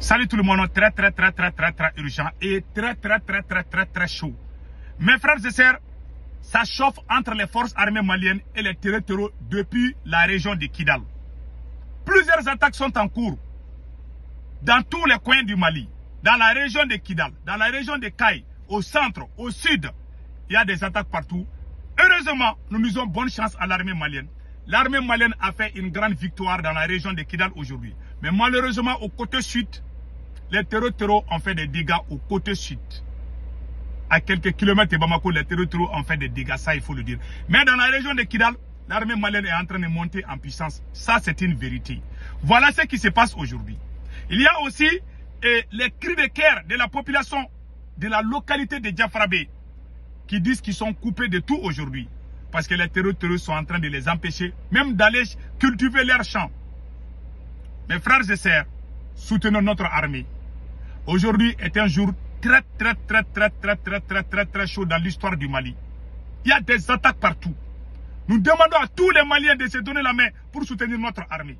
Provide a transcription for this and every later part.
Salut tout le monde, très urgent et très chaud. Mes frères et sœurs, ça chauffe entre les forces armées maliennes et les terroristes depuis la région de Kidal. Plusieurs attaques sont en cours dans tous les coins du Mali, dans la région de Kidal, dans la région de Kaï, au centre, au sud. Il y a des attaques partout. Heureusement, nous disons bonne chance à l'armée malienne. L'armée malienne a fait une grande victoire dans la région de Kidal aujourd'hui. Mais malheureusement, au côté sud, les terroristes ont fait des dégâts au côté sud. À quelques kilomètres de Bamako, les terroristes ont fait des dégâts, ça il faut le dire. Mais dans la région de Kidal, l'armée malienne est en train de monter en puissance. Ça, c'est une vérité. Voilà ce qui se passe aujourd'hui. Il y a aussi les cris de cœur de la population de la localité de Diafrabé qui disent qu'ils sont coupés de tout aujourd'hui. Parce que les terroristes sont en train de les empêcher même d'aller cultiver leurs champs. Mes frères et sœurs, soutenons notre armée. Aujourd'hui est un jour très chaud dans l'histoire du Mali. Il y a des attaques partout. Nous demandons à tous les Maliens de se donner la main pour soutenir notre armée.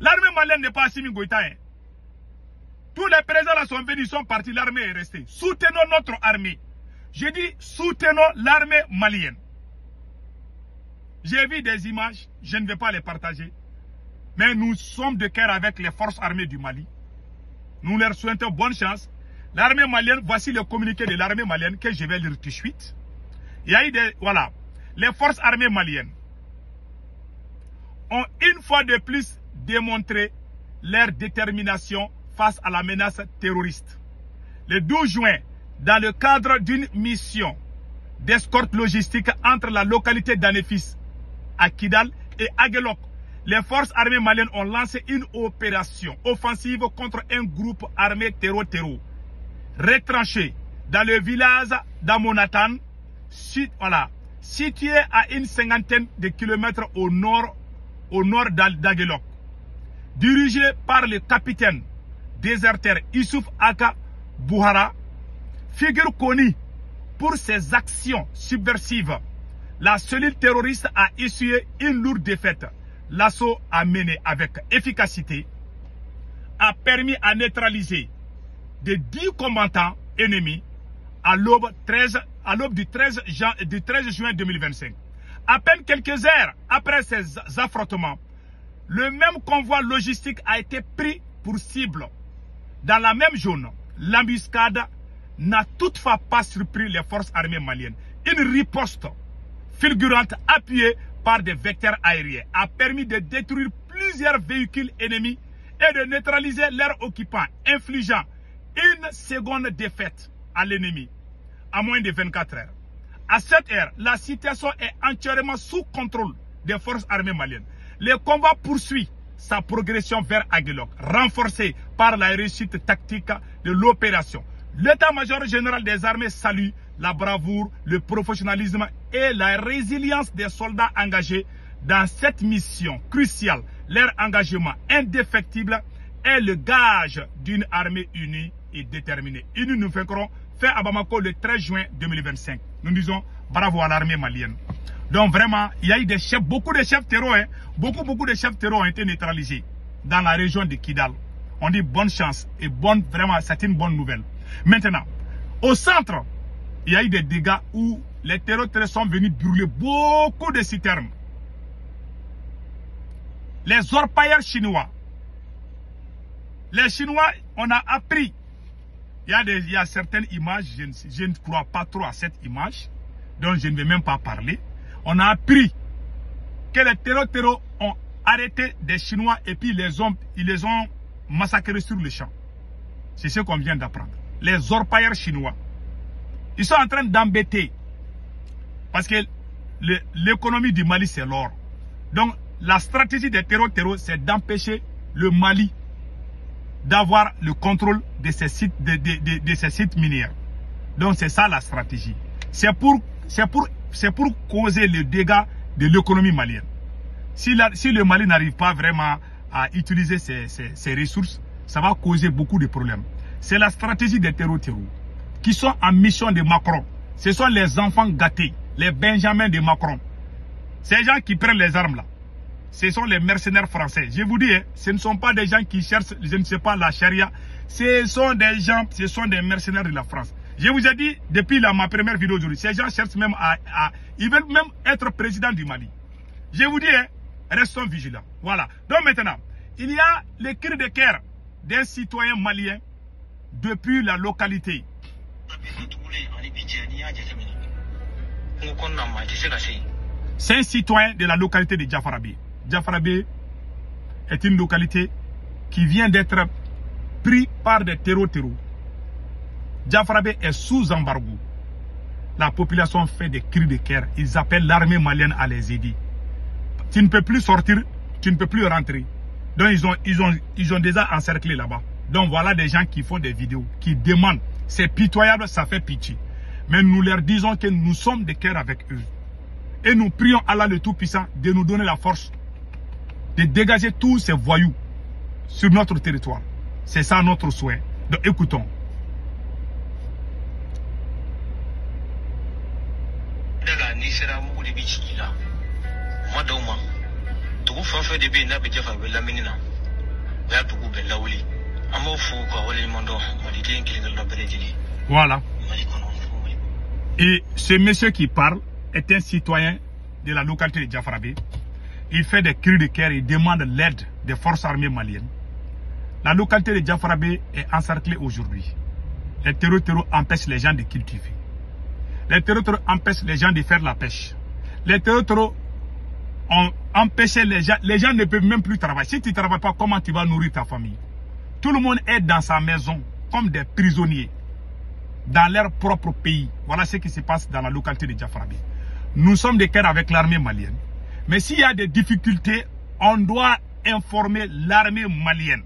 L'armée malienne n'est pas Assimi Goïta. Tous les présidents là sont venus, sont partis, l'armée est restée. Soutenons notre armée. Je dis soutenons l'armée malienne. J'ai vu des images, je ne vais pas les partager. Mais nous sommes de cœur avec les forces armées du Mali. Nous leur souhaitons bonne chance. L'armée malienne, voici le communiqué de l'armée malienne que je vais lire tout de suite. Il y a eu des, voilà, les forces armées maliennes ont une fois de plus démontré leur détermination face à la menace terroriste. Le 12 juin, dans le cadre d'une mission d'escorte logistique entre la localité d'Anefis à Kidal et Aguelok, les forces armées maliennes ont lancé une opération offensive contre un groupe armé terreau retranché dans le village d'Amonatan, situé à une cinquantaine de kilomètres au nord d'Aguelok. Dirigé par le capitaine déserteur Issouf Aka Bouhara, figure connue pour ses actions subversives. La cellule terroriste a essuyé une lourde défaite. L'assaut a mené avec efficacité, a permis à neutraliser de 10 combattants ennemis à l'aube du 13 juin 2025. À peine quelques heures après ces affrontements, le même convoi logistique a été pris pour cible. Dans la même zone, l'embuscade n'a toutefois pas surpris les forces armées maliennes. Une riposte fulgurante appuyée par des vecteurs aériens a permis de détruire plusieurs véhicules ennemis et de neutraliser leurs occupants, infligeant une seconde défaite à l'ennemi à moins de 24 heures. À cette heure, la situation est entièrement sous contrôle des forces armées maliennes. Le combat poursuit sa progression vers Aguelok, renforcé par la réussite tactique de l'opération. L'état-major général des armées salue la bravoure, le professionnalisme et la résilience des soldats engagés dans cette mission cruciale. Leur engagement indéfectible est le gage d'une armée unie et déterminée. Unis nous vaincrons, fait à Bamako le 13 juin 2025. Nous disons bravo à l'armée malienne. Donc vraiment, il y a eu des chefs, beaucoup de chefs terreaux, beaucoup de chefs terreaux ont été neutralisés dans la région de Kidal. On dit bonne chance et vraiment c'est une bonne nouvelle. Maintenant, au centre, il y a eu des dégâts où les terroristes sont venus brûler beaucoup de citernes. Les orpailleurs chinois. Les Chinois, on a appris. Il y a certaines images, je ne crois pas trop à cette image, donc je ne vais même pas parler. On a appris que les terroristes ont arrêté des Chinois et puis ils les ont massacrés sur le champ. C'est ce qu'on vient d'apprendre. Les orpailleurs chinois. Ils sont en train d'embêter. Parce que l'économie du Mali, c'est l'or. Donc, la stratégie des terroristes, c'est d'empêcher le Mali d'avoir le contrôle de ces sites miniers. Donc, c'est ça la stratégie. C'est pour causer le dégât de l'économie malienne. Si le Mali n'arrive pas vraiment à utiliser ses ressources, ça va causer beaucoup de problèmes. C'est la stratégie des terroristes qui sont en mission de Macron. Ce sont les enfants gâtés, les Benjamins de Macron. Ces gens qui prennent les armes là, ce sont les mercenaires français. Je vous dis, ce ne sont pas des gens qui cherchent, je ne sais pas, la charia. Ce sont des gens, ce sont des mercenaires de la France. Je vous ai dit, depuis ma première vidéo aujourd'hui, ces gens cherchent même ils veulent même être président du Mali. Je vous dis, hein, restons vigilants. Voilà. Donc maintenant, il y a les cris de cœur d'un citoyen malien depuis la localité. C'est un citoyen de la localité de Diafarabé. Diafarabé est une localité qui vient d'être prise par des terreaux. Diafarabé est sous embargo. La population fait des cris de cœur. Ils appellent l'armée malienne à les aider. Tu ne peux plus sortir, tu ne peux plus rentrer. Donc ils ont déjà encerclé là-bas. Donc voilà des gens qui font des vidéos, qui demandent. C'est pitoyable, ça fait pitié. Mais nous leur disons que nous sommes de cœur avec eux. Et nous prions Allah le Tout-Puissant de nous donner la force de dégager tous ces voyous sur notre territoire. C'est ça notre souhait. Donc écoutons. Voilà. Et ce monsieur qui parle est un citoyen de la localité de Diafarabé. Il fait des cris de cœur, il demande l'aide des forces armées maliennes. La localité de Diafarabé est encerclée aujourd'hui. Les terreaux empêchent les gens de cultiver. Les terreaux empêchent les gens de faire la pêche. Les terreaux ont empêché les gens. Les gens ne peuvent même plus travailler. Si tu ne travailles pas, comment tu vas nourrir ta famille? Tout le monde est dans sa maison comme des prisonniers dans leur propre pays. Voilà ce qui se passe dans la localité de Diafarabé. Nous sommes de cœur avec l'armée malienne. Mais s'il y a des difficultés, on doit informer l'armée malienne.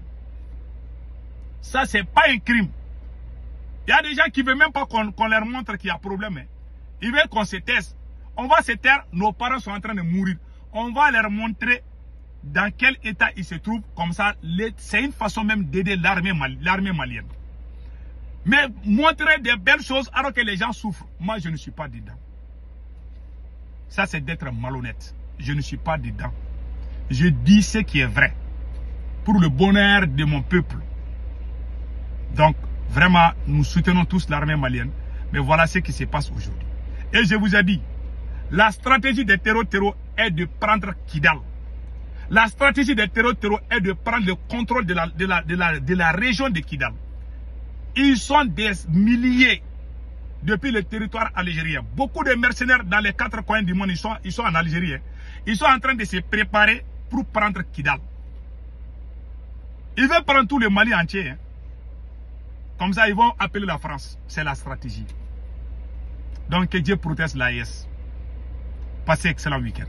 Ça, ce n'est pas un crime. Il y a des gens qui ne veulent même pas qu'on leur montre qu'il y a problème. Ils veulent qu'on se taise. On va se taire, nos parents sont en train de mourir. On va leur montrer dans quel état ils se trouvent. Comme ça, c'est une façon même d'aider l'armée malienne. Mais montrer des belles choses alors que les gens souffrent, moi je ne suis pas dedans. Ça c'est d'être malhonnête. Je ne suis pas dedans. Je dis ce qui est vrai. Pour le bonheur de mon peuple. Donc, vraiment, nous soutenons tous l'armée malienne. Mais voilà ce qui se passe aujourd'hui. Et je vous ai dit, la stratégie des terreaux est de prendre Kidal. La stratégie des terreaux est de prendre le contrôle de la région de Kidal. Ils sont des milliers depuis le territoire algérien. Beaucoup de mercenaires dans les 4 coins du monde, ils sont en Algérie. Ils sont en train de se préparer pour prendre Kidal. Ils veulent prendre tout le Mali entier. Comme ça, ils vont appeler la France. C'est la stratégie. Donc, que Dieu protège l'AES. Passez excellent week-end.